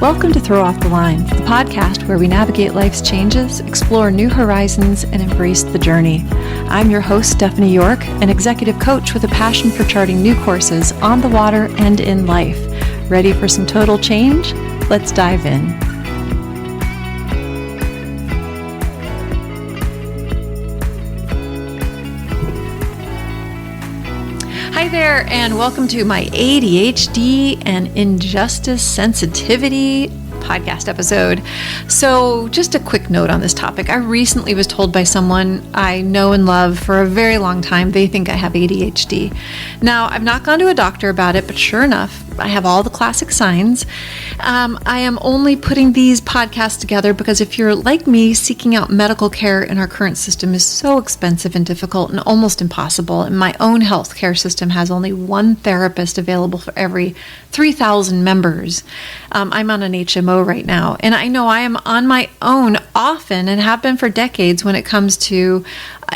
Welcome to Throw Off the Lines, the podcast where we navigate life's changes, explore new horizons, and embrace the journey. I'm your host, Stephanie York, an executive coach with a passion for charting new courses on the water and in life. Ready for some total change? Let's dive in. Hi there, and welcome to my ADHD and injustice sensitivity podcast episode. So just a quick note on this topic. I recently was told by someone I know and love for a very long time they think I have ADHD. Now, I've not gone to a doctor about it, but sure enough, I have all the classic signs. I am only putting these podcasts together because if you're like me, seeking out medical care in our current system is so expensive and difficult and almost impossible. And my own healthcare system has only one therapist available for every 3,000 members. I'm on an HMO right now, and I know I am on my own often and have been for decades when it comes to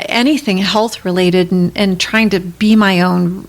anything health related and trying to be my own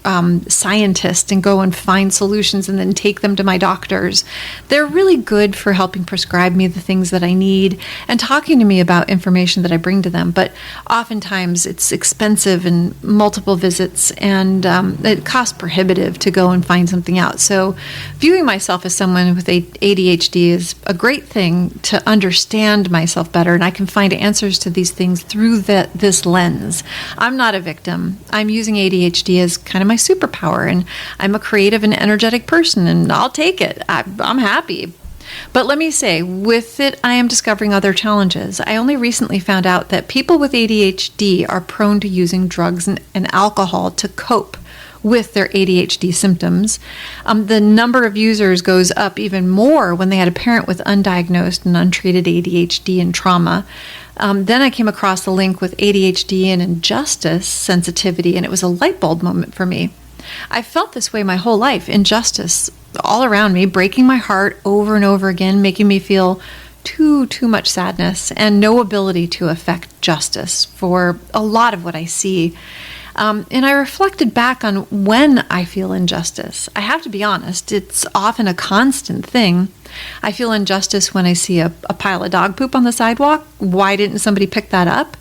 scientist and go and find solutions and then take them to my doctors. They're really good for helping prescribe me the things that I need and talking to me about information that I bring to them. But oftentimes it's expensive and multiple visits, and it costs prohibitive to go and find something out. So viewing myself as someone with ADHD is a great thing to understand myself better, and I can find answers to these things through this lens. I'm not a victim. I'm using ADHD as kind of my superpower, and I'm a creative and energetic person, and I'll take it. I'm happy. But let me say, with it, I am discovering other challenges. I only recently found out that people with ADHD are prone to using drugs and alcohol to cope with their ADHD symptoms. The number of users goes up even more when they had a parent with undiagnosed and untreated ADHD and trauma. Then I came across the link with ADHD and injustice sensitivity, and it was a light bulb moment for me. I felt this way my whole life, injustice all around me, breaking my heart over and over again, making me feel too much sadness and no ability to affect justice for a lot of what I see. And I reflected back on when I feel injustice. I have to be honest, it's often a constant thing. I feel injustice when I see a pile of dog poop on the sidewalk. Why didn't somebody pick that up?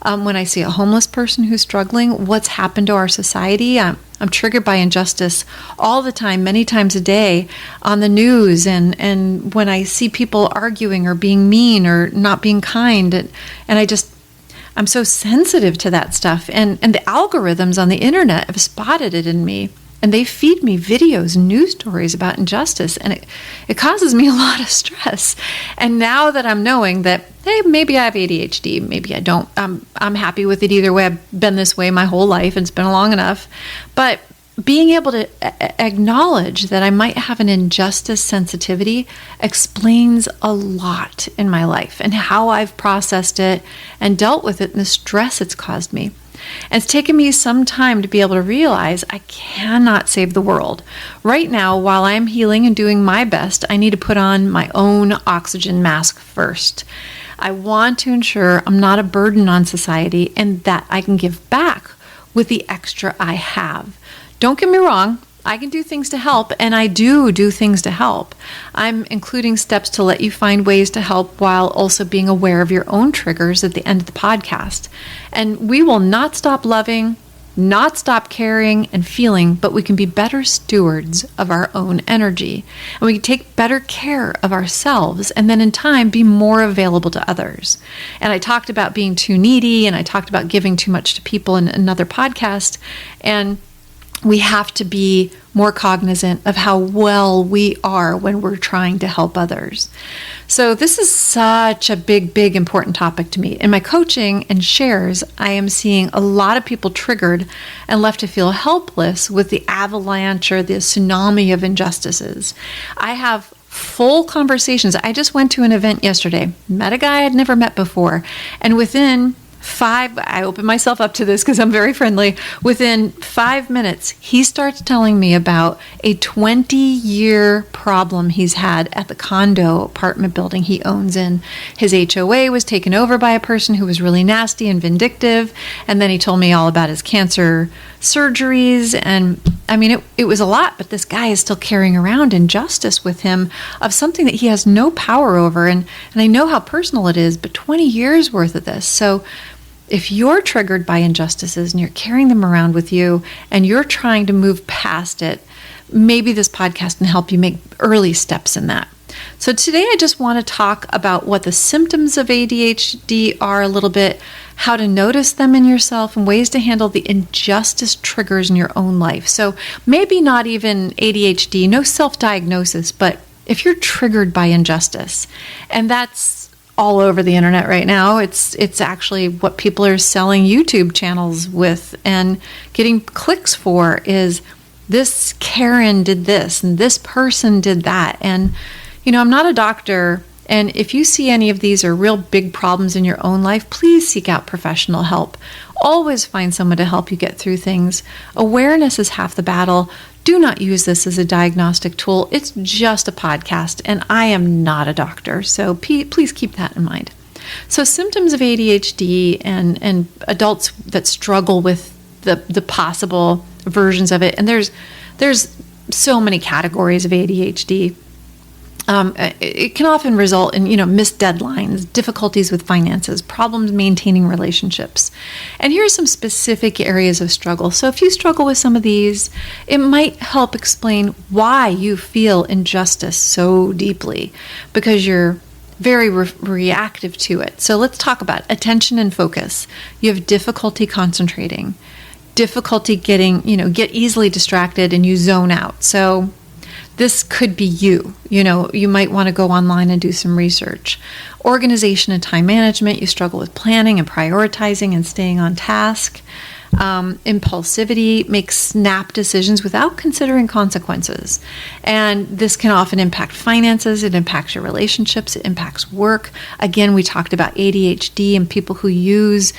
When I see a homeless person who's struggling, what's happened to our society? I'm triggered by injustice all the time, many times a day on the news, and when I see people arguing or being mean or not being kind, and I'm so sensitive to that stuff, and the algorithms on the internet have spotted it in me, and they feed me videos and news stories about injustice, and it causes me a lot of stress. And now that I'm knowing that, hey, maybe I have ADHD, maybe I don't, I'm happy with it either way. I've been this way my whole life, and it's been long enough. But being able to acknowledge that I might have an injustice sensitivity explains a lot in my life and how I've processed it and dealt with it and the stress it's caused me. And it's taken me some time to be able to realize I cannot save the world. Right now, while I'm healing and doing my best, I need to put on my own oxygen mask first. I want to ensure I'm not a burden on society and that I can give back with the extra I have. Don't get me wrong, I can do things to help, and I do things to help. I'm including steps to let you find ways to help while also being aware of your own triggers at the end of the podcast. And we will not stop loving, not stop caring and feeling, but we can be better stewards of our own energy. And we can take better care of ourselves and then in time be more available to others. And I talked about being too needy, and I talked about giving too much to people in another podcast. And we have to be more cognizant of how well we are when we're trying to help others. So this is such a big, important topic to me. In my coaching and shares, I am seeing a lot of people triggered and left to feel helpless with the avalanche or the tsunami of injustices. I have full conversations. I just went to an event yesterday, met a guy I'd never met before, and within I open myself up to this because I'm very friendly. Within 5 minutes, he starts telling me about a 20-year problem he's had at the condo apartment building he owns in. His HOA was taken over by a person who was really nasty and vindictive. And then he told me all about his cancer surgeries. And I mean, it was a lot, but this guy is still carrying around injustice with him of something that he has no power over. And I know how personal it is, but 20 years worth of this. So if you're triggered by injustices and you're carrying them around with you and you're trying to move past it, maybe this podcast can help you make early steps in that. So today I just want to talk about what the symptoms of ADHD are a little bit, how to notice them in yourself, and ways to handle the injustice triggers in your own life. So maybe not even ADHD, no self-diagnosis, but if you're triggered by injustice, and that's all over the internet right now. It's actually what people are selling YouTube channels with and getting clicks for is this Karen did this and this person did that. And, I'm not a doctor. And if you see any of these are real big problems in your own life, please seek out professional help. Always find someone to help you get through things. Awareness is half the battle. Do not use this as a diagnostic tool. It's just a podcast, and I am not a doctor, so please keep that in mind. So symptoms of ADHD and adults that struggle with the possible versions of it, and there's so many categories of ADHD. It can often result in, missed deadlines, difficulties with finances, problems maintaining relationships. And here are some specific areas of struggle. So if you struggle with some of these, it might help explain why you feel injustice so deeply, because you're very reactive to it. So let's talk about attention and focus. You have difficulty concentrating, difficulty get easily distracted and you zone out. So this could be you. You might want to go online and do some research. Organization and time management, you struggle with planning and prioritizing and staying on task. Impulsivity, make snap decisions without considering consequences. And this can often impact finances, it impacts your relationships, it impacts work. Again, we talked about ADHD and people who use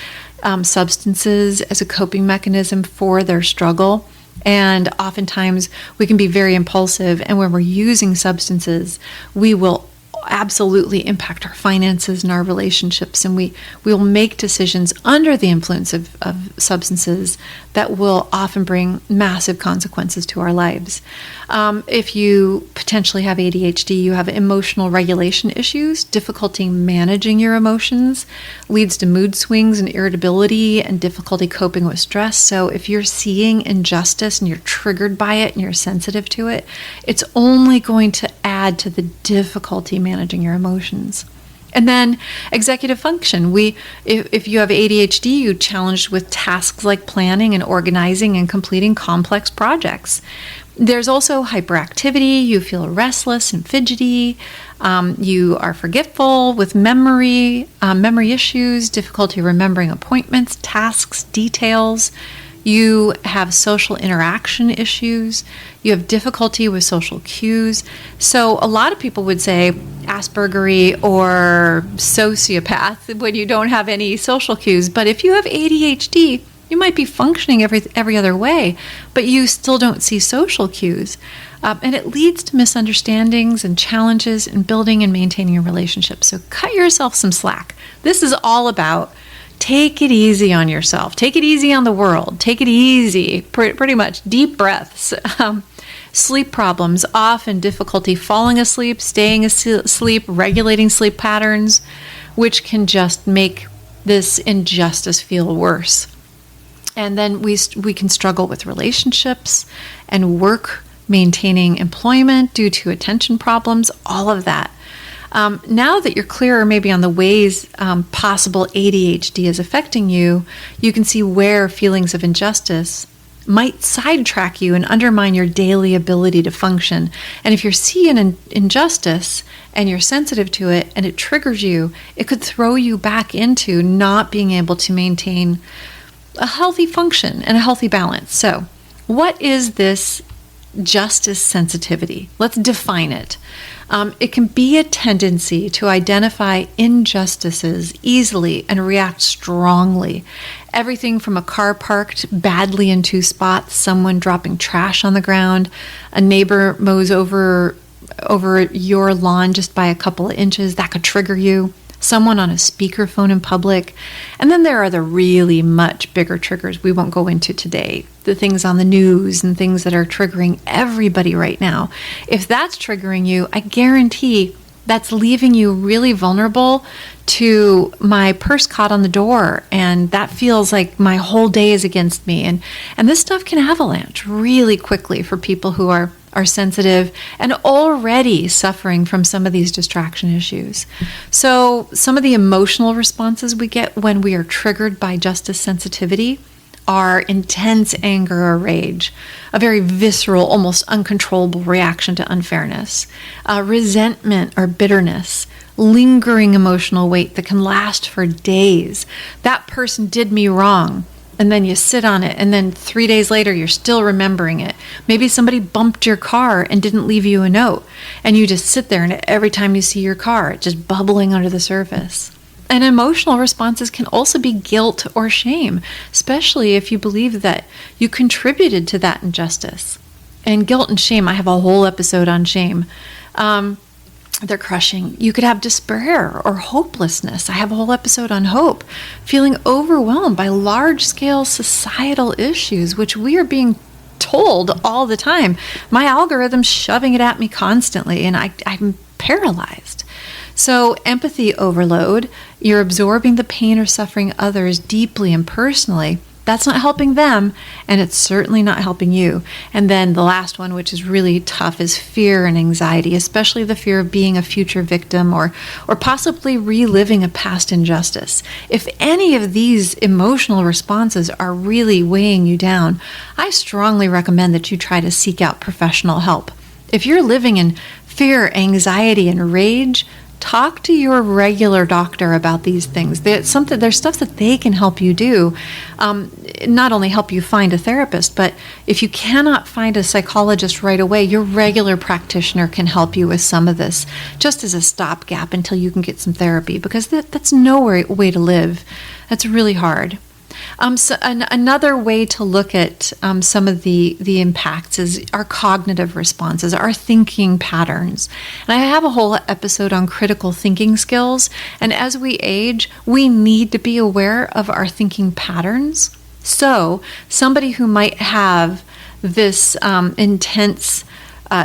substances as a coping mechanism for their struggle. And oftentimes we can be very impulsive, and when we're using substances, we will absolutely impact our finances and our relationships, and we will make decisions under the influence of substances that will often bring massive consequences to our lives. If you potentially have ADHD, you have emotional regulation issues, difficulty managing your emotions, leads to mood swings and irritability and difficulty coping with stress. So if you're seeing injustice and you're triggered by it and you're sensitive to it, it's only going to add to the difficulty managing your emotions. And then executive function. If you have ADHD, you're challenged with tasks like planning and organizing and completing complex projects. There's also hyperactivity. You feel restless and fidgety. You are forgetful with memory issues, difficulty remembering appointments, tasks, details. You have social interaction issues. You have difficulty with social cues. So a lot of people would say Aspergery or sociopath when you don't have any social cues. But if you have ADHD, you might be functioning every other way, but you still don't see social cues. And it leads to misunderstandings and challenges in building and maintaining a relationship. So cut yourself some slack. This is all about take it easy on yourself. Take it easy on the world. Take it easy, pretty much. Deep breaths. Sleep problems, often difficulty falling asleep, staying asleep, regulating sleep patterns, which can just make this injustice feel worse. And then we can struggle with relationships and work, maintaining employment due to attention problems, all of that. Now that you're clearer maybe on the ways possible ADHD is affecting you, you can see where feelings of injustice might sidetrack you and undermine your daily ability to function. And if you're seeing an injustice and you're sensitive to it and it triggers you, it could throw you back into not being able to maintain a healthy function and a healthy balance. So what is this justice sensitivity? Let's define it. It can be a tendency to identify injustices easily and react strongly. Everything from a car parked badly in two spots, someone dropping trash on the ground, a neighbor mows over your lawn just by a couple of inches, that could trigger you. Someone on a speakerphone in public. And then there are the really much bigger triggers we won't go into today. The things on the news and things that are triggering everybody right now. If that's triggering you, I guarantee that's leaving you really vulnerable to my purse caught on the door, and that feels like my whole day is against me. And this stuff can avalanche really quickly for people who are sensitive and already suffering from some of these distraction issues. So some of the emotional responses we get when we are triggered by justice sensitivity are intense anger or rage, a very visceral, almost uncontrollable reaction to unfairness, resentment or bitterness, lingering emotional weight that can last for days. That person did me wrong. And then you sit on it, and then 3 days later, you're still remembering it. Maybe somebody bumped your car and didn't leave you a note, and you just sit there, and every time you see your car, it's just bubbling under the surface. And emotional responses can also be guilt or shame, especially if you believe that you contributed to that injustice. And guilt and shame, I have a whole episode on shame. They're crushing. You could have despair or hopelessness. I have a whole episode on hope. Feeling overwhelmed by large-scale societal issues, which we are being told all the time. My algorithm's shoving it at me constantly, and I'm paralyzed. So empathy overload, you're absorbing the pain or suffering others deeply and personally. That's not helping them, and it's certainly not helping you. And then the last one, which is really tough, is fear and anxiety, especially the fear of being a future victim or possibly reliving a past injustice. If any of these emotional responses are really weighing you down, I strongly recommend that you try to seek out professional help. If you're living in fear, anxiety, and rage, talk to your regular doctor about these things. There's stuff that they can help you do. Not only help you find a therapist, but if you cannot find a psychologist right away, your regular practitioner can help you with some of this, just as a stopgap until you can get some therapy, because that's no way to live. That's really hard. Another way to look at some of the impacts is our cognitive responses, our thinking patterns. And I have a whole episode on critical thinking skills. And as we age, we need to be aware of our thinking patterns. So somebody who might have this intense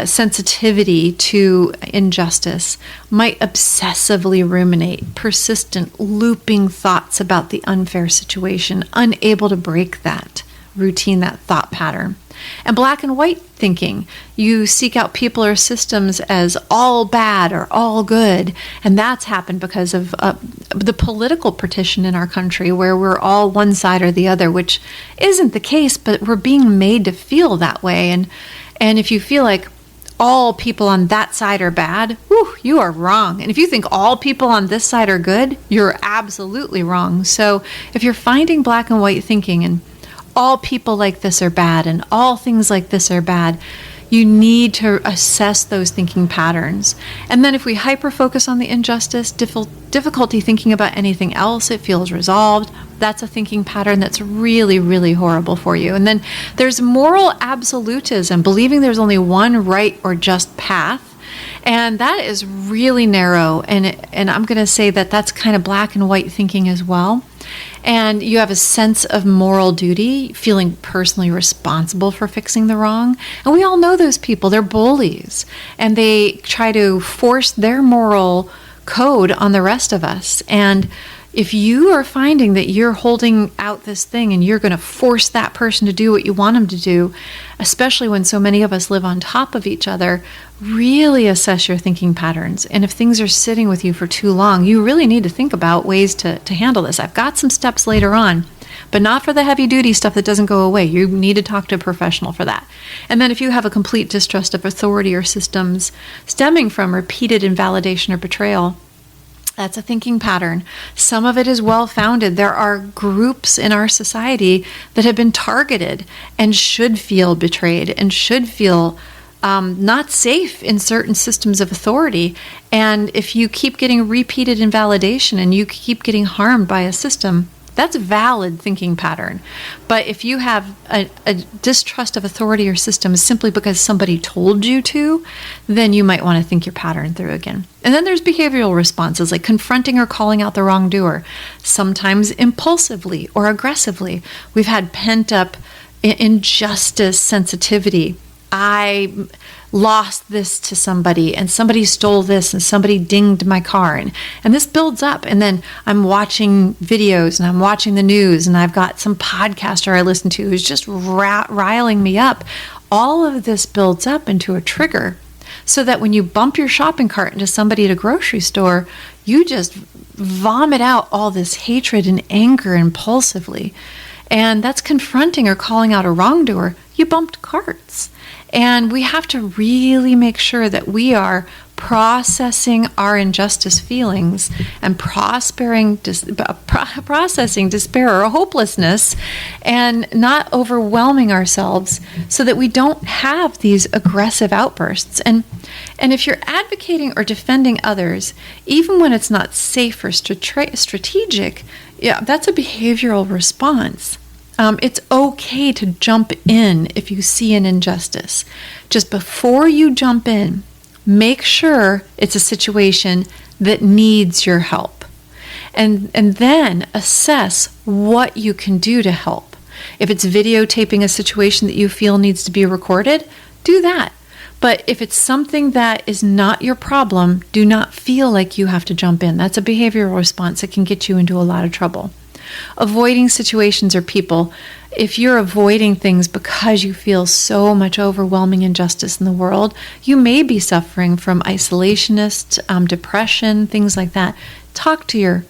sensitivity to injustice might obsessively ruminate, persistent, looping thoughts about the unfair situation, unable to break that routine, that thought pattern. And black and white thinking, you seek out people or systems as all bad or all good, and that's happened because of the political partition in our country, where we're all one side or the other, which isn't the case, but we're being made to feel that way. And if you feel like all people on that side are bad, whew, you are wrong. And if you think all people on this side are good, you're absolutely wrong. So if you're finding black and white thinking and all people like this are bad and all things like this are bad, you need to assess those thinking patterns. And then if we hyper-focus on the injustice, difficulty thinking about anything else, it feels resolved. That's a thinking pattern that's really, really horrible for you. And then there's moral absolutism, believing there's only one right or just path. And that is really narrow. And I'm going to say that that's kind of black and white thinking as well. And you have a sense of moral duty, feeling personally responsible for fixing the wrong. And we all know those people. They're bullies. And they try to force their moral code on the rest of us. And if you are finding that you're holding out this thing and you're going to force that person to do what you want them to do, especially when so many of us live on top of each other, really assess your thinking patterns. And if things are sitting with you for too long, you really need to think about ways to handle this. I've got some steps later on, but not for the heavy duty stuff that doesn't go away. You need to talk to a professional for that. And then if you have a complete distrust of authority or systems stemming from repeated invalidation or betrayal, That's a thinking pattern. Some of it is well-founded. There are groups in our society that have been targeted and should feel betrayed and should feel not safe in certain systems of authority. And if you keep getting repeated invalidation and you keep getting harmed by a system, that's a valid thinking pattern. But if you have a distrust of authority or system simply because somebody told you to, then you might want to think your pattern through again. And then there's behavioral responses like confronting or calling out the wrongdoer, sometimes impulsively or aggressively. We've had pent up injustice sensitivity. I lost this to somebody and somebody stole this and somebody dinged my car. And this builds up. And then I'm watching videos and I'm watching the news and I've got some podcaster I listen to who's just riling me up. All of this builds up into a trigger so that when you bump your shopping cart into somebody at a grocery store, you just vomit out all this hatred and anger impulsively. And that's confronting or calling out a wrongdoer. You bumped carts. And we have to really make sure that we are processing our injustice feelings and processing despair or hopelessness and not overwhelming ourselves so that we don't have these aggressive outbursts. And if you're advocating or defending others, even when it's not safe or strategic, that's a behavioral response. It's okay to jump in if you see an injustice. Just before you jump in, make sure it's a situation that needs your help. And then assess what you can do to help. If it's videotaping a situation that you feel needs to be recorded, do that. But if it's something that is not your problem, do not feel like you have to jump in. That's a behavioral response that can get you into a lot of trouble. Avoiding situations or people. If you're avoiding things because you feel so much overwhelming injustice in the world, you may be suffering from isolationist, depression, things like that. Talk to your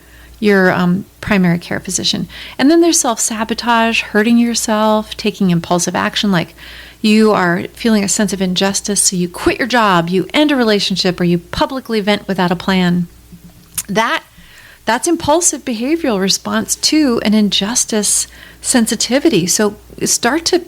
primary care physician. And then there's self-sabotage, hurting yourself, taking impulsive action, like you are feeling a sense of injustice, so you quit your job, you end a relationship, or you publicly vent without a plan. That's impulsive behavioral response to an injustice sensitivity. So start to,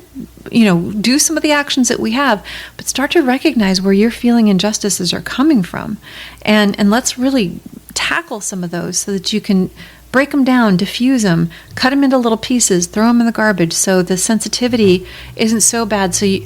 do some of the actions that we have, but start to recognize where you're feeling injustices are coming from. And let's really tackle some of those so that you can break them down, diffuse them, cut them into little pieces, throw them in the garbage so the sensitivity isn't so bad. So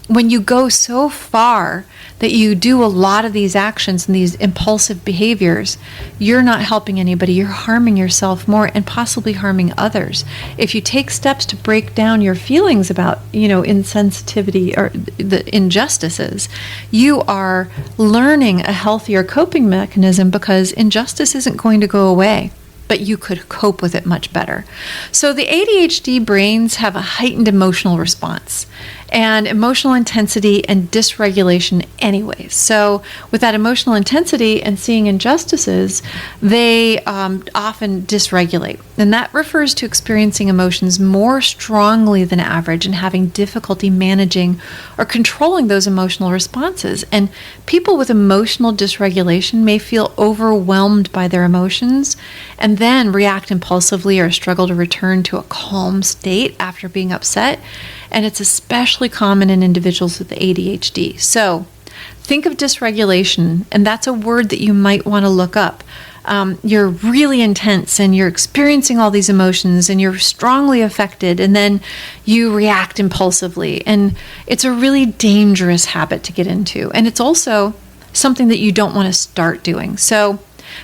when you go so far that you do a lot of these actions and these impulsive behaviors, you're not helping anybody. You're harming yourself more and possibly harming others. If you take steps to break down your feelings about, insensitivity or the injustices, you are learning a healthier coping mechanism because injustice isn't going to go away, but you could cope with it much better. So the ADHD brains have a heightened emotional response and emotional intensity and dysregulation anyway. So with that emotional intensity and seeing injustices, they often dysregulate. And that refers to experiencing emotions more strongly than average and having difficulty managing or controlling those emotional responses. And people with emotional dysregulation may feel overwhelmed by their emotions and then react impulsively or struggle to return to a calm state after being upset. And it's especially common in individuals with ADHD. So think of dysregulation, and that's a word that you might want to look up. You're really intense and you're experiencing all these emotions and you're strongly affected, and then you react impulsively. And it's a really dangerous habit to get into. And it's also something that you don't want to start doing. So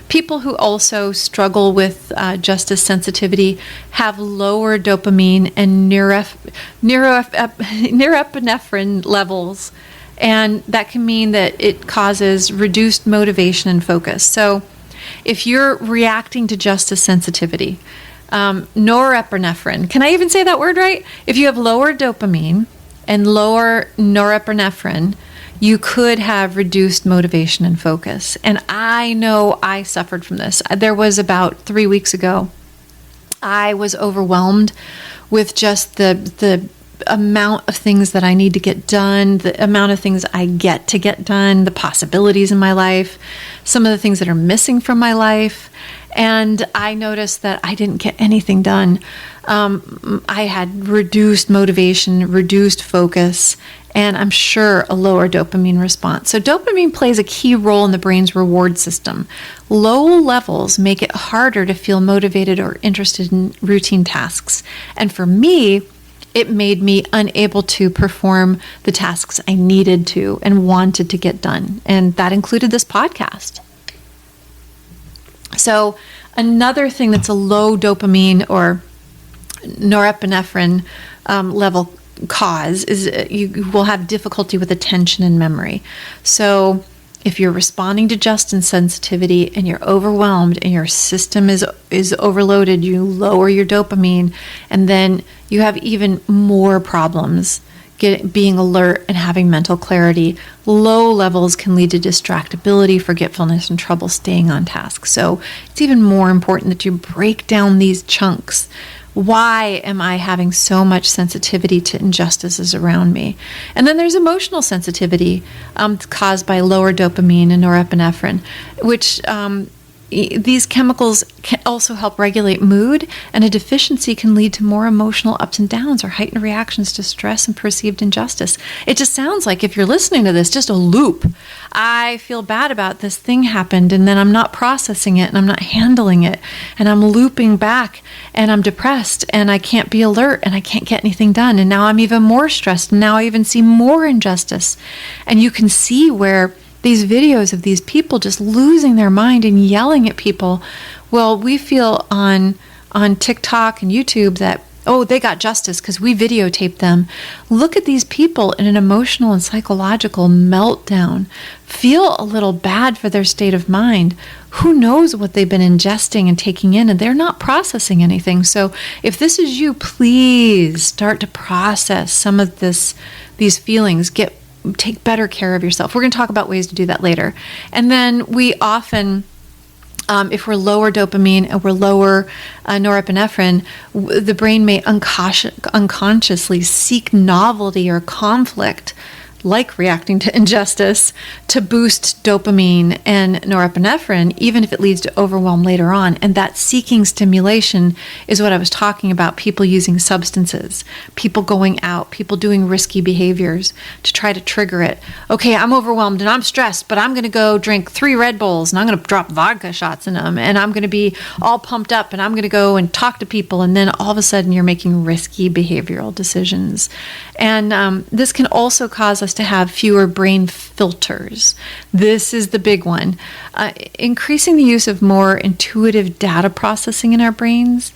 people who also struggle with justice sensitivity have lower dopamine and norepinephrine levels, and that can mean that it causes reduced motivation and focus. So if you're reacting to justice sensitivity, norepinephrine, can I even say that word right? If you have lower dopamine and lower norepinephrine, you could have reduced motivation and focus. And I know I suffered from this. There was about 3 weeks ago, I was overwhelmed with just the amount of things that I need to get done, the amount of things I get to get done, the possibilities in my life, some of the things that are missing from my life. And I noticed that I didn't get anything done. I had reduced motivation, reduced focus, and I'm sure a lower dopamine response. So dopamine plays a key role in the brain's reward system. Low levels make it harder to feel motivated or interested in routine tasks. And for me, it made me unable to perform the tasks I needed to and wanted to get done. And that included this podcast. So another thing that's a low dopamine or norepinephrine level cause is you will have difficulty with attention and memory. So if you're responding to just insensitivity and you're overwhelmed and your system is overloaded, you lower your dopamine, and then you have even more problems being alert and having mental clarity. Low levels can lead to distractibility, forgetfulness, and trouble staying on task. So it's even more important that you break down these chunks. Why am I having so much sensitivity to injustices around me? And then there's emotional sensitivity caused by lower dopamine and norepinephrine, which these chemicals can also help regulate mood, and a deficiency can lead to more emotional ups and downs or heightened reactions to stress and perceived injustice. It just sounds like, if you're listening to this, just a loop. I feel bad about this thing happened, and then I'm not processing it, and I'm not handling it, and I'm looping back, and I'm depressed, and I can't be alert, and I can't get anything done, and now I'm even more stressed, and now I even see more injustice. And you can see where these videos of these people just losing their mind and yelling at people. Well, we feel on TikTok and YouTube that, oh, they got justice because we videotaped them. Look at these people in an emotional and psychological meltdown. Feel a little bad for their state of mind. Who knows what they've been ingesting and taking in, and they're not processing anything. So if this is you, please start to process some of these feelings. Take better care of yourself. We're going to talk about ways to do that later. And then we often, if we're lower dopamine and we're lower norepinephrine, the brain may unconsciously seek novelty or conflict, like reacting to injustice, to boost dopamine and norepinephrine, even if it leads to overwhelm later on. And that seeking stimulation is what I was talking about. People using substances, people going out, people doing risky behaviors to try to trigger it. Okay, I'm overwhelmed and I'm stressed, but I'm going to go drink 3 Red Bulls and I'm going to drop vodka shots in them, and I'm going to be all pumped up and I'm going to go and talk to people. And then all of a sudden you're making risky behavioral decisions. And this can also cause us to have fewer brain filters. This is the big one. Increasing the use of more intuitive data processing in our brains.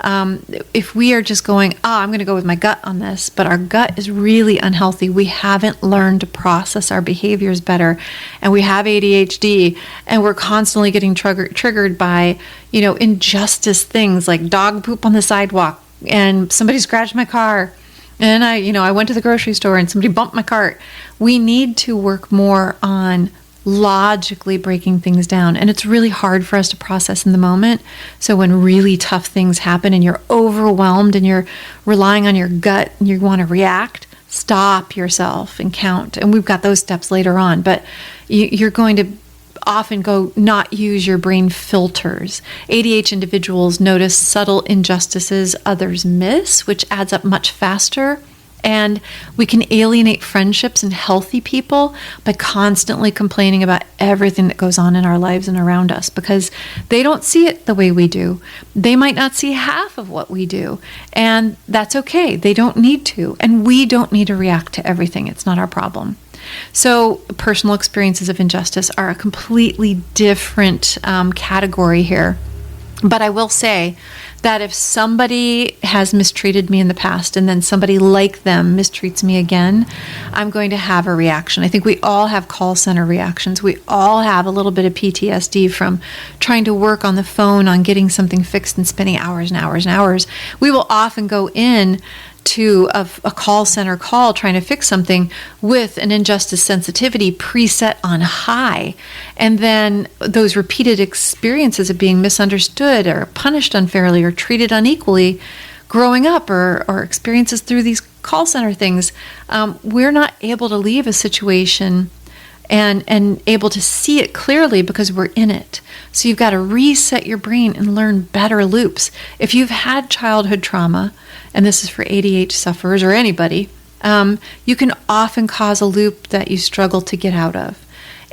If we are just going, I'm going to go with my gut on this, but our gut is really unhealthy. We haven't learned to process our behaviors better, and we have ADHD, and we're constantly getting triggered by, injustice things like dog poop on the sidewalk, and somebody scratched my car. And I went to the grocery store and somebody bumped my cart. We need to work more on logically breaking things down. And it's really hard for us to process in the moment. So when really tough things happen and you're overwhelmed and you're relying on your gut and you want to react, stop yourself and count. And we've got those steps later on. But you're going to often not use your brain filters. ADHD individuals notice subtle injustices others miss, which adds up much faster. And we can alienate friendships and healthy people by constantly complaining about everything that goes on in our lives and around us, because they don't see it the way we do. They might not see half of what we do. And that's okay. They don't need to. And we don't need to react to everything. It's not our problem. So personal experiences of injustice are a completely different category here. But I will say that if somebody has mistreated me in the past and then somebody like them mistreats me again, I'm going to have a reaction. I think we all have call center reactions. We all have a little bit of PTSD from trying to work on the phone on getting something fixed and spending hours and hours and hours. We will often go in to a call center call trying to fix something with an injustice sensitivity preset on high. And then those repeated experiences of being misunderstood or punished unfairly or treated unequally growing up, or experiences through these call center things, we're not able to leave a situation and able to see it clearly because we're in it. So you've got to reset your brain and learn better loops. If you've had childhood trauma, and this is for ADHD sufferers or anybody, you can often cause a loop that you struggle to get out of.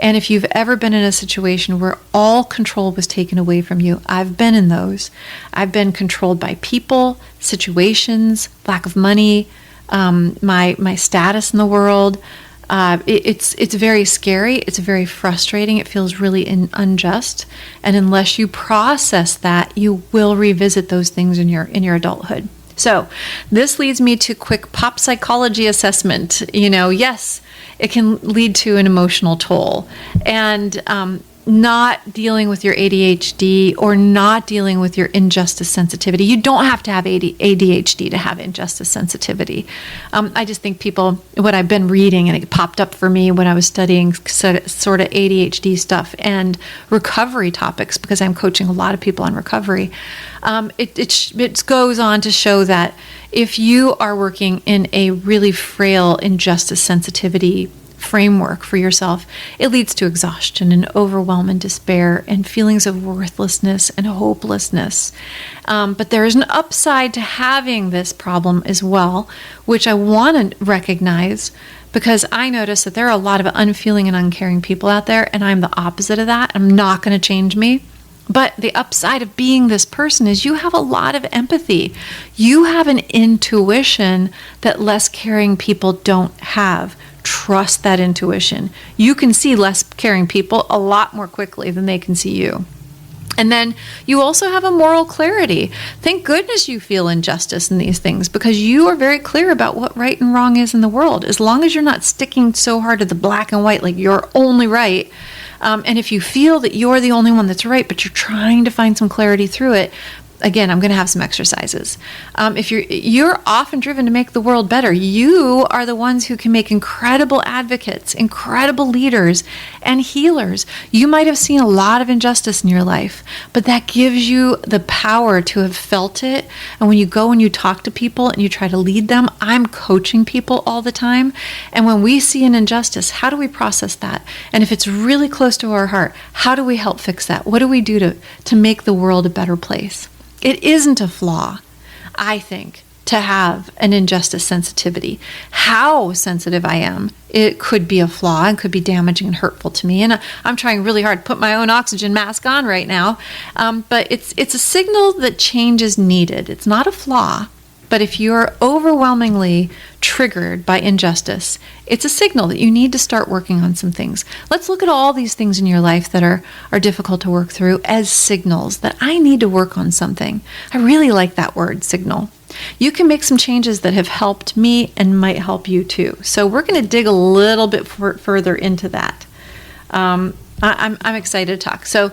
And if you've ever been in a situation where all control was taken away from you, I've been in those. I've been controlled by people, situations, lack of money, my status in the world. It's very scary. It's very frustrating. It feels really unjust. And unless you process that, you will revisit those things in your adulthood. So this leads me to quick pop psychology assessment. Yes, it can lead to an emotional toll. And not dealing with your ADHD or not dealing with your injustice sensitivity. You don't have to have ADHD to have injustice sensitivity. I just think people, what I've been reading, and it popped up for me when I was studying sort of ADHD stuff and recovery topics, because I'm coaching a lot of people on recovery. It goes on to show that if you are working in a really frail injustice sensitivity framework for yourself, it leads to exhaustion and overwhelm and despair and feelings of worthlessness and hopelessness. But there is an upside to having this problem as well, which I want to recognize, because I notice that there are a lot of unfeeling and uncaring people out there, and I'm the opposite of that. I'm not going to change me. But the upside of being this person is you have a lot of empathy. You have an intuition that less caring people don't have. Trust that intuition. You can see less caring people a lot more quickly than they can see you. And then you also have a moral clarity. Thank goodness you feel injustice in these things, because you are very clear about what right and wrong is in the world. As long as you're not sticking so hard to the black and white, like you're only right. And if you feel that you're the only one that's right, but you're trying to find some clarity through it, again, I'm going to have some exercises. If you're often driven to make the world better, you are the ones who can make incredible advocates, incredible leaders, and healers. You might have seen a lot of injustice in your life, but that gives you the power to have felt it. And when you go and you talk to people and you try to lead them, I'm coaching people all the time. And when we see an injustice, how do we process that? And if it's really close to our heart, how do we help fix that? What do we do to make the world a better place? It isn't a flaw, I think, to have an injustice sensitivity. How sensitive I am, it could be a flaw and could be damaging and hurtful to me. And I'm trying really hard to put my own oxygen mask on right now. But it's a signal that change is needed. It's not a flaw. But if you're overwhelmingly triggered by injustice, it's a signal that you need to start working on some things. Let's look at all these things in your life that are difficult to work through as signals that I need to work on something. I really like that word, signal. You can make some changes that have helped me and might help you too. So we're going to dig a little bit further into that. I'm excited to talk. So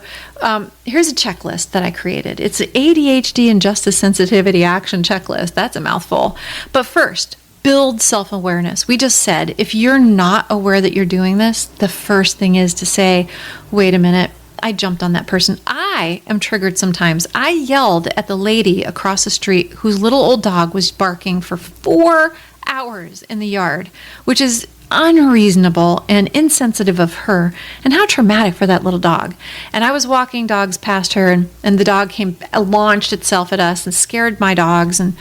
here's a checklist that I created. It's an ADHD injustice sensitivity action checklist. That's a mouthful. But first, build self-awareness. We just said, if you're not aware that you're doing this, the first thing is to say, wait a minute, I jumped on that person. I am triggered sometimes. I yelled at the lady across the street whose little old dog was barking for 4 hours in the yard, which is unreasonable and insensitive of her, and how traumatic for that little dog. And I was walking dogs past her, and the dog launched itself at us and scared my dogs, and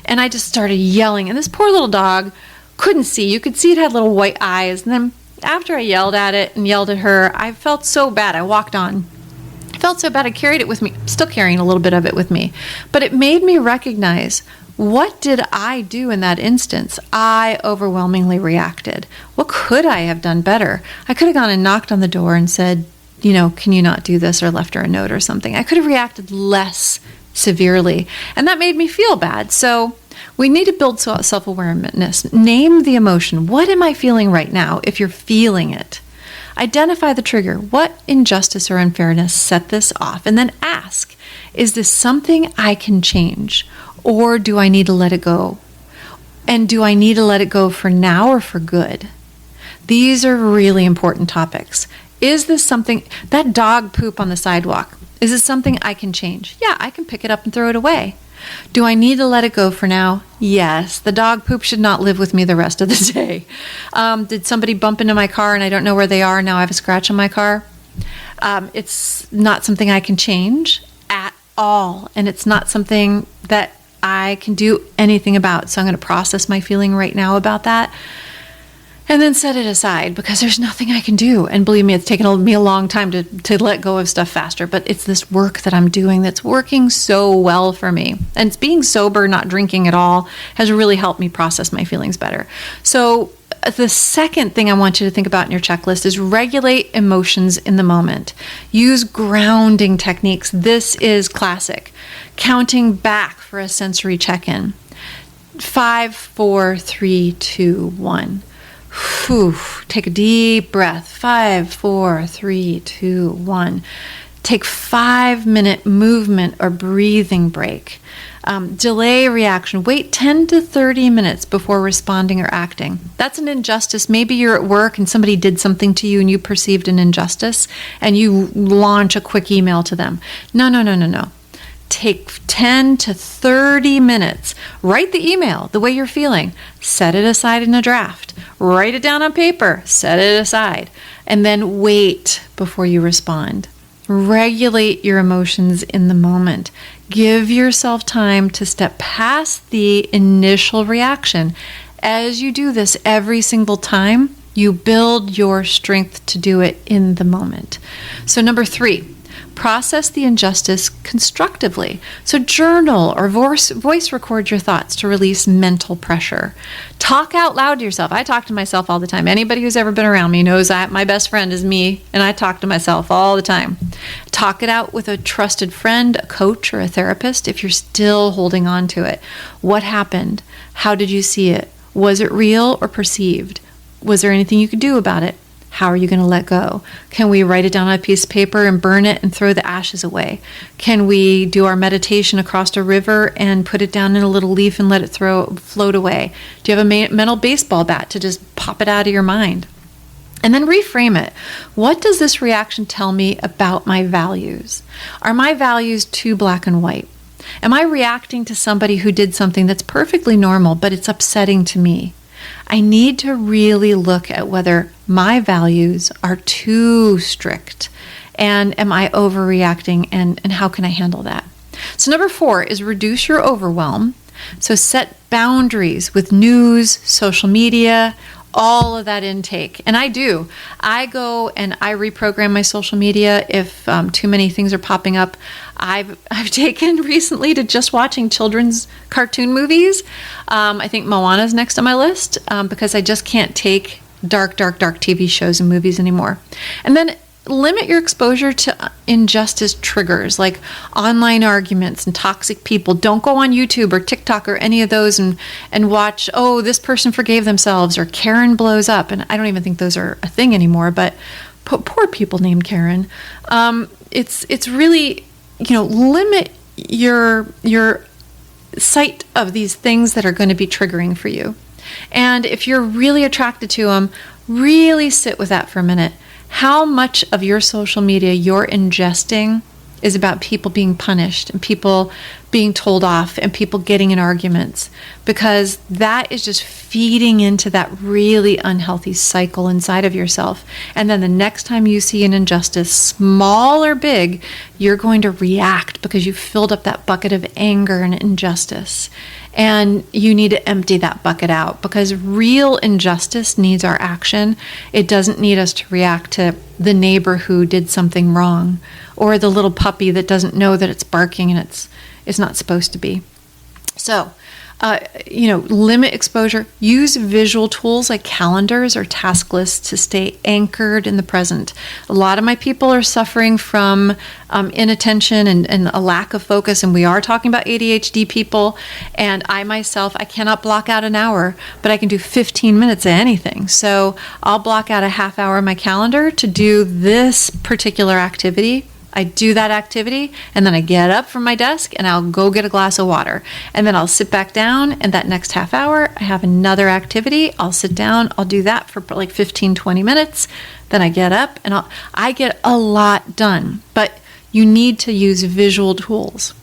I just started yelling, and this poor little dog couldn't see. You could see it had little white eyes. And then after I yelled at it and yelled at her, I felt so bad. I walked on. I felt so bad. I carried it with me, still carrying a little bit of it with me, but it made me recognize, what did I do in that instance? I overwhelmingly reacted. What could I have done better? I could have gone and knocked on the door and said, can you not do this, or left her a note or something. I could have reacted less severely, and that made me feel bad. So we need to build self-awareness. Name the emotion. What am I feeling right now if you're feeling it? Identify the trigger. What injustice or unfairness set this off? And then ask, is this something I can change? Or do I need to let it go? And do I need to let it go for now or for good? These are really important topics. Is this something, that dog poop on the sidewalk, is this something I can change? Yeah, I can pick it up and throw it away. Do I need to let it go for now? Yes. The dog poop should not live with me the rest of the day. Did somebody bump into my car and I don't know where they are? Now I have a scratch on my car. It's not something I can change at all. And it's not something that I can do anything about. So I'm going to process my feeling right now about that and then set it aside, because there's nothing I can do. And believe me, it's taken me a long time to let go of stuff faster, but it's this work that I'm doing that's working so well for me. And it's being sober, not drinking at all, has really helped me process my feelings better. So the second thing I want you to think about in your checklist is regulate emotions in the moment. Use grounding techniques. This is classic. Counting back for a sensory check-in. 5, 4, 3, 2, 1. Whew. Take a deep breath. 5, 4, 3, 2, 1. Take 5-minute movement or breathing break. Delay reaction. Wait 10 to 30 minutes before responding or acting. That's an injustice. Maybe you're at work and somebody did something to you and you perceived an injustice and you launch a quick email to them. No. Take 10 to 30 minutes. Write the email the way you're feeling. Set it aside in a draft. Write it down on paper. Set it aside. And then wait before you respond. Regulate your emotions in the moment. Give yourself time to step past the initial reaction. As you do this every single time, you build your strength to do it in the moment. So number 3, process the injustice constructively. So journal or voice record your thoughts to release mental pressure. Talk out loud to yourself. I talk to myself all the time. Anybody who's ever been around me knows that my best friend is me, and I talk to myself all the time. Talk it out with a trusted friend, a coach, or a therapist if you're still holding on to it. What happened? How did you see it? Was it real or perceived? Was there anything you could do about it? How are you going to let go? Can we write it down on a piece of paper and burn it and throw the ashes away? Can we do our meditation across a river and put it down in a little leaf and let it float away? Do you have a mental baseball bat to just pop it out of your mind? And then reframe it. What does this reaction tell me about my values? Are my values too black and white? Am I reacting to somebody who did something that's perfectly normal, but it's upsetting to me? I need to really look at whether my values are too strict, and am I overreacting, and how can I handle that? So number 4 is reduce your overwhelm. So set boundaries with news, social media, all of that intake. And I do. I go and I reprogram my social media if too many things are popping up. I've taken recently to just watching children's cartoon movies. I think Moana's next on my list because I just can't take dark TV shows and movies anymore. And then limit your exposure to injustice triggers like online arguments and toxic people. Don't go on YouTube or TikTok or any of those and watch, oh, this person forgave themselves or Karen blows up. And I don't even think those are a thing anymore, but poor people named Karen. It's really, limit your sight of these things that are going to be triggering for you. And if you're really attracted to them, really sit with that for a minute. How much of your social media you're ingesting is about people being punished and people being told off and people getting in arguments, because that is just feeding into that really unhealthy cycle inside of yourself. And then the next time you see an injustice, small or big, you're going to react because you filled up that bucket of anger and injustice. And you need to empty that bucket out, because real injustice needs our action. It doesn't need us to react to the neighbor who did something wrong, or the little puppy that doesn't know that it's barking and it's not supposed to be. So, limit exposure. Use visual tools like calendars or task lists to stay anchored in the present. A lot of my people are suffering from inattention and a lack of focus, and we are talking about ADHD people. And I myself, I cannot block out an hour, but I can do 15 minutes of anything. So I'll block out a half hour in my calendar to do this particular activity. I do that activity, and then I get up from my desk and I'll go get a glass of water, and then I'll sit back down, and that next half hour I have another activity. I'll sit down, I'll do that for like 15-20 minutes, then I get up and I get a lot done. But you need to use visual tools.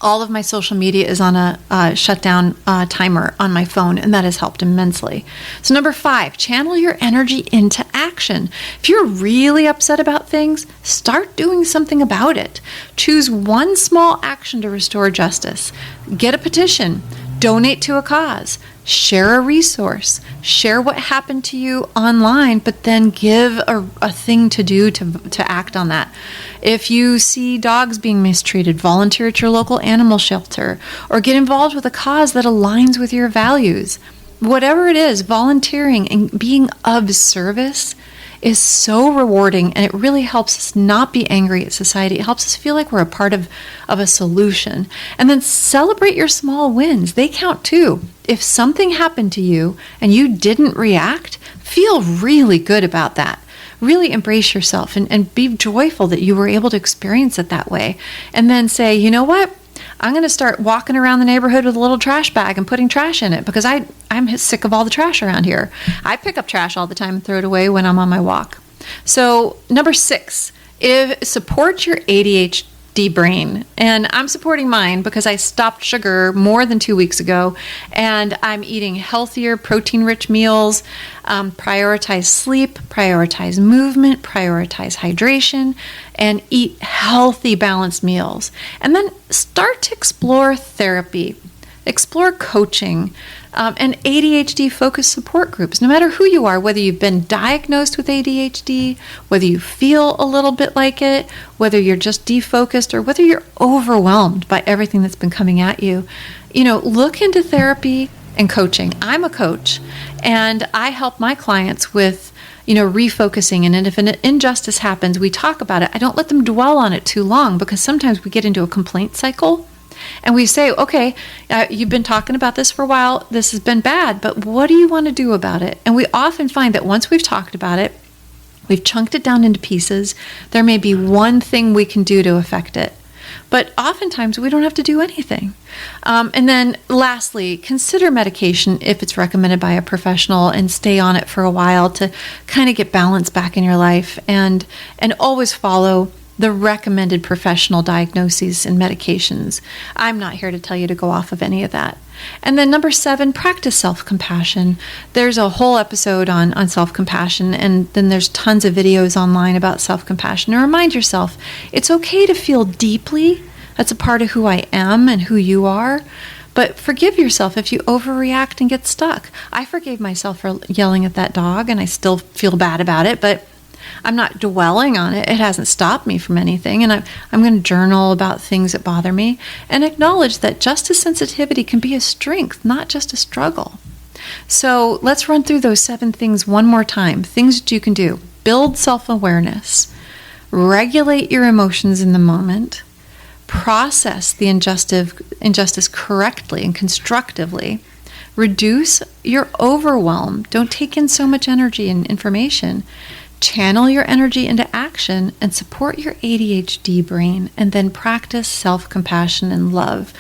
All of my social media is on a shutdown timer on my phone, and that has helped immensely. So number 5, channel your energy into action. If you're really upset about things, start doing something about it. Choose one small action to restore justice. Get a petition. Donate to a cause. Share a resource. Share what happened to you online, but then give a thing to do to act on that. If you see dogs being mistreated, volunteer at your local animal shelter or get involved with a cause that aligns with your values. Whatever it is, volunteering and being of service is so rewarding, and it really helps us not be angry at society. It helps us feel like we're a part of a solution. And then celebrate your small wins. They count too. If something happened to you and you didn't react, feel really good about that. Really embrace yourself and be joyful that you were able to experience it that way. And then say, you know what? I'm going to start walking around the neighborhood with a little trash bag and putting trash in it because I'm sick of all the trash around here. I pick up trash all the time and throw it away when I'm on my walk. So number 6, support your ADHD brain. And I'm supporting mine because I stopped sugar more than 2 weeks ago, and I'm eating healthier, protein-rich meals, prioritize sleep, prioritize movement, prioritize hydration, and eat healthy, balanced meals. And then start to explore therapy, explore coaching, and ADHD-focused support groups. No matter who you are, whether you've been diagnosed with ADHD, whether you feel a little bit like it, whether you're just defocused, or whether you're overwhelmed by everything that's been coming at you, look into therapy and coaching. I'm a coach, and I help my clients with refocusing. And if an injustice happens, we talk about it. I don't let them dwell on it too long because sometimes we get into a complaint cycle. And we say, okay, you've been talking about this for a while. This has been bad, but what do you want to do about it? And we often find that once we've talked about it, we've chunked it down into pieces, there may be one thing we can do to affect it. But oftentimes we don't have to do anything. And then lastly, consider medication if it's recommended by a professional and stay on it for a while to kind of get balance back in your life, and always follow the recommended professional diagnoses and medications. I'm not here to tell you to go off of any of that. And then number 7, practice self-compassion. There's a whole episode on self-compassion, and then there's tons of videos online about self-compassion. And remind yourself, it's okay to feel deeply. That's a part of who I am and who you are. But forgive yourself if you overreact and get stuck. I forgave myself for yelling at that dog, and I still feel bad about it, but I'm not dwelling on it. It hasn't stopped me from anything. And I'm going to journal about things that bother me and acknowledge that justice sensitivity can be a strength, not just a struggle. So let's run through those 7 things one more time. Things that you can do. Build self-awareness. Regulate your emotions in the moment. Process the injustice correctly and constructively. Reduce your overwhelm. Don't take in so much energy and information. Channel your energy into action and support your ADHD brain, and then practice self-compassion and love.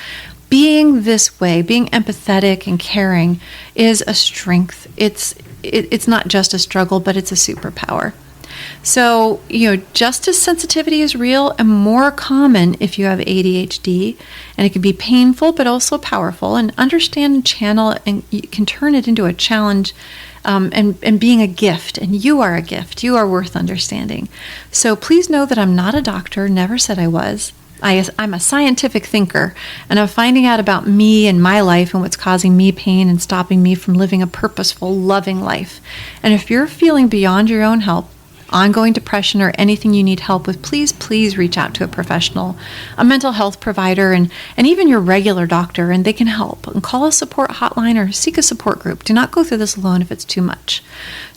Being this way, being empathetic and caring, is a strength. It's not just a struggle, but it's a superpower. So, justice sensitivity is real and more common if you have ADHD, and it can be painful but also powerful. And understand and channel, and you can turn it into a challenge. And being a gift, and you are a gift. You are worth understanding. So please know that I'm not a doctor, never said I was. I'm a scientific thinker, and I'm finding out about me and my life and what's causing me pain and stopping me from living a purposeful, loving life. And if you're feeling beyond your own help, ongoing depression, or anything you need help with, please reach out to a professional, a mental health provider, and even your regular doctor, and they can help. And call a support hotline or seek a support group. Do not go through this alone if it's too much.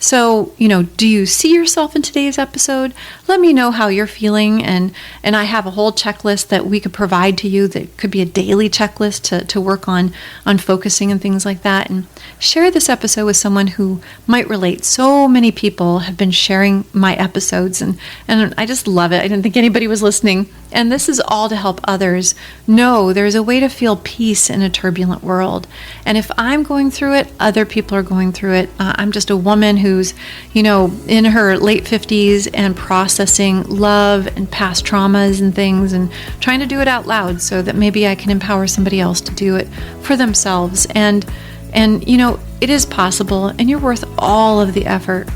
So, do you see yourself in today's episode? Let me know how you're feeling, and I have a whole checklist that we could provide to you that could be a daily checklist to work on focusing and things like that. And share this episode with someone who might relate. So many people have been sharing my episodes, and I just love it. I didn't think anybody was listening. And this is all to help others know there's a way to feel peace in a turbulent world. And if I'm going through it, other people are going through it. I'm just a woman who's, in her late 50s and processing love and past traumas and things and trying to do it out loud so that maybe I can empower somebody else to do it for themselves. And it is possible, and you're worth all of the effort.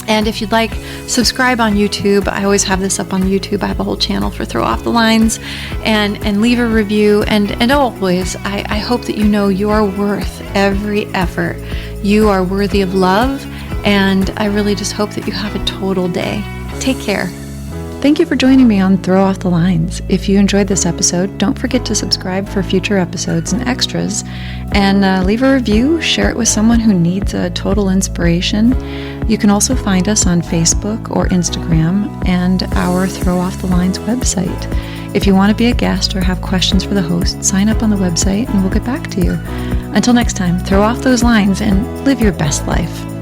And if you'd like, subscribe on YouTube. I always have this up on YouTube. I have a whole channel for Throw Off the Lines, and leave a review. And always, I hope that you know you're worth every effort. You are worthy of love, and I really just hope that you have a total day. Take care. Thank you for joining me on Throw Off the Lines. If you enjoyed this episode, don't forget to subscribe for future episodes and extras, and leave a review. Share it with someone who needs a total inspiration. You can also find us on Facebook or Instagram and our Throw Off the Lines website. If you want to be a guest or have questions for the host, sign up on the website and we'll get back to you. Until next time, throw off those lines and live your best life.